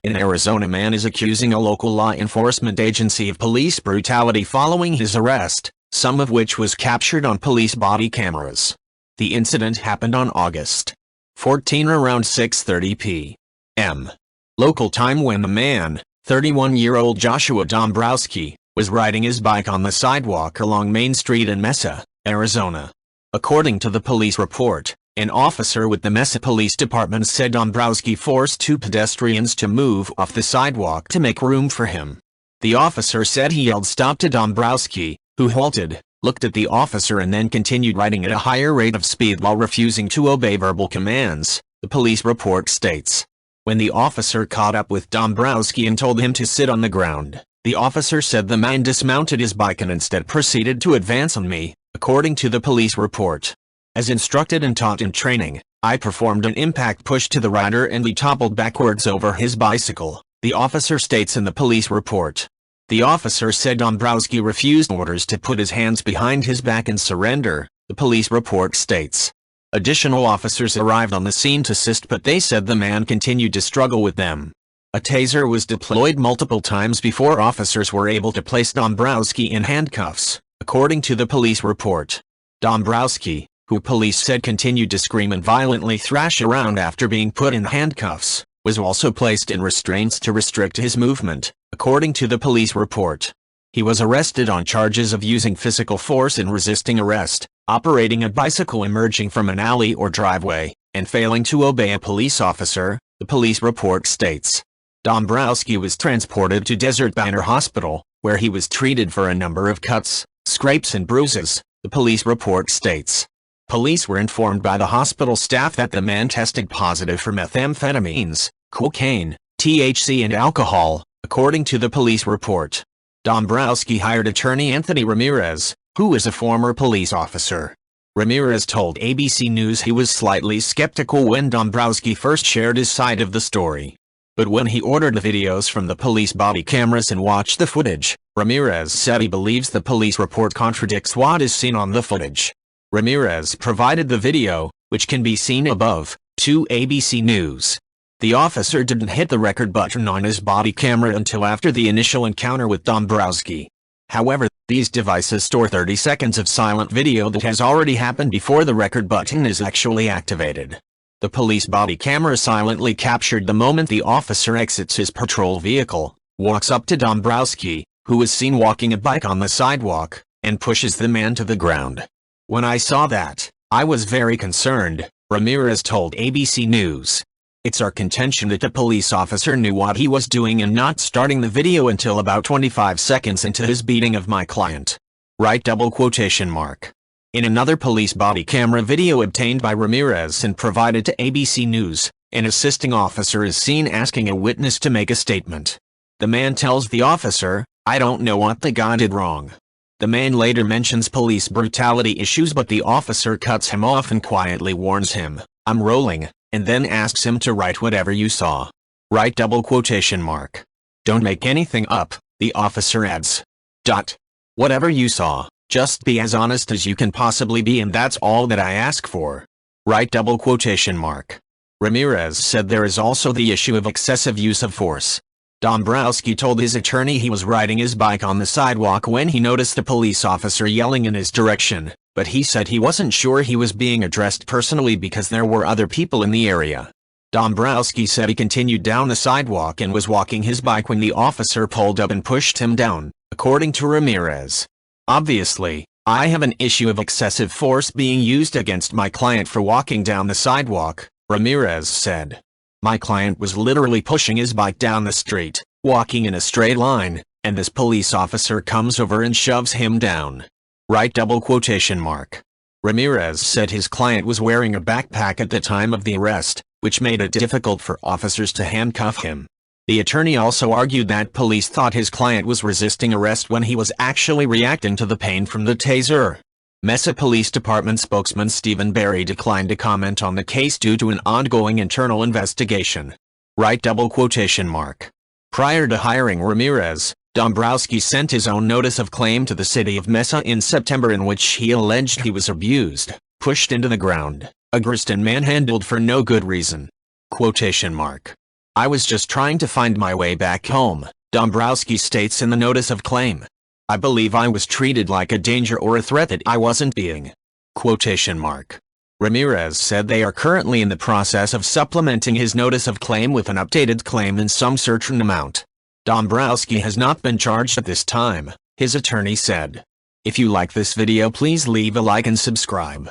In Arizona, a man is accusing a local law enforcement agency of police brutality following his arrest, some of which was captured on police body cameras. The incident happened on August 14 around 6:30 p.m. local time when the man, 31-year-old Joshua Dombrowski, was riding his bike on the sidewalk along Main Street in Mesa, Arizona. According to the police report, an officer with the Mesa Police Department said Dombrowski forced two pedestrians to move off the sidewalk to make room for him. The officer said he yelled stop to Dombrowski, who halted, looked at the officer and then continued riding at a higher rate of speed while refusing to obey verbal commands, the police report states. When the officer caught up with Dombrowski and told him to sit on the ground, the officer said the man dismounted his bike and instead proceeded to advance on me, according to the police report. As instructed and taught in training, I performed an impact push to the rider and he toppled backwards over his bicycle, the officer states in the police report. The officer said Dombrowski refused orders to put his hands behind his back and surrender, the police report states. Additional officers arrived on the scene to assist, but they said the man continued to struggle with them. A taser was deployed multiple times before officers were able to place Dombrowski in handcuffs, according to the police report. Dombrowski, who police said continued to scream and violently thrash around after being put in handcuffs, was also placed in restraints to restrict his movement, according to the police report. He was arrested on charges of using physical force and resisting arrest, operating a bicycle emerging from an alley or driveway, and failing to obey a police officer, the police report states. Dombrowski was transported to Desert Banner Hospital, where he was treated for a number of cuts, scrapes and bruises, the police report states. Police were informed by the hospital staff that the man tested positive for methamphetamines, cocaine, THC and alcohol, according to the police report. Dombrowski hired attorney Anthony Ramirez, who is a former police officer. Ramirez told ABC News he was slightly skeptical when Dombrowski first shared his side of the story. But when he ordered the videos from the police body cameras and watched the footage, Ramirez said he believes the police report contradicts what is seen on the footage. Ramirez provided the video, which can be seen above, to ABC News. The officer didn't hit the record button on his body camera until after the initial encounter with Dombrowski. However, these devices store 30 seconds of silent video that has already happened before the record button is actually activated. The police body camera silently captured the moment the officer exits his patrol vehicle, walks up to Dombrowski, who is seen walking a bike on the sidewalk, and pushes the man to the ground. When I saw that, I was very concerned, Ramirez told ABC News. It's our contention that the police officer knew what he was doing and not starting the video until about 25 seconds into his beating of my client. Right double quotation mark. In another police body camera video obtained by Ramirez and provided to ABC News, an assisting officer is seen asking a witness to make a statement. The man tells the officer, "I don't know what the guy did wrong." The man later mentions police brutality issues, but the officer cuts him off and quietly warns him, "I'm rolling," and then asks him to write whatever you saw. Right double quotation mark. Don't make anything up, the officer adds. Whatever you saw, just be as honest as you can possibly be, and that's all that I ask for. Right double quotation mark. Ramirez said there is also the issue of excessive use of force. Dombrowski told his attorney he was riding his bike on the sidewalk when he noticed a police officer yelling in his direction, but he said he wasn't sure he was being addressed personally because there were other people in the area. Dombrowski said he continued down the sidewalk and was walking his bike when the officer pulled up and pushed him down, according to Ramirez. Obviously, I have an issue of excessive force being used against my client for walking down the sidewalk, Ramirez said. My client was literally pushing his bike down the street, walking in a straight line, and this police officer comes over and shoves him down. Right double quotation mark. Ramirez said his client was wearing a backpack at the time of the arrest, which made it difficult for officers to handcuff him. The attorney also argued that police thought his client was resisting arrest when he was actually reacting to the pain from the taser. Mesa Police Department spokesman Stephen Berry declined to comment on the case due to an ongoing internal investigation. Right double quotation mark. Prior to hiring Ramirez, Dombrowski sent his own notice of claim to the city of Mesa in September, in which he alleged he was abused, pushed into the ground, aggressed and manhandled for no good reason. "I was just trying to find my way back home," Dombrowski states in the notice of claim. "I believe I was treated like a danger or a threat that I wasn't being." Ramirez said they are currently in the process of supplementing his notice of claim with an updated claim in some certain amount. Dombrowski has not been charged at this time, his attorney said. If you like this video, please leave a like and subscribe.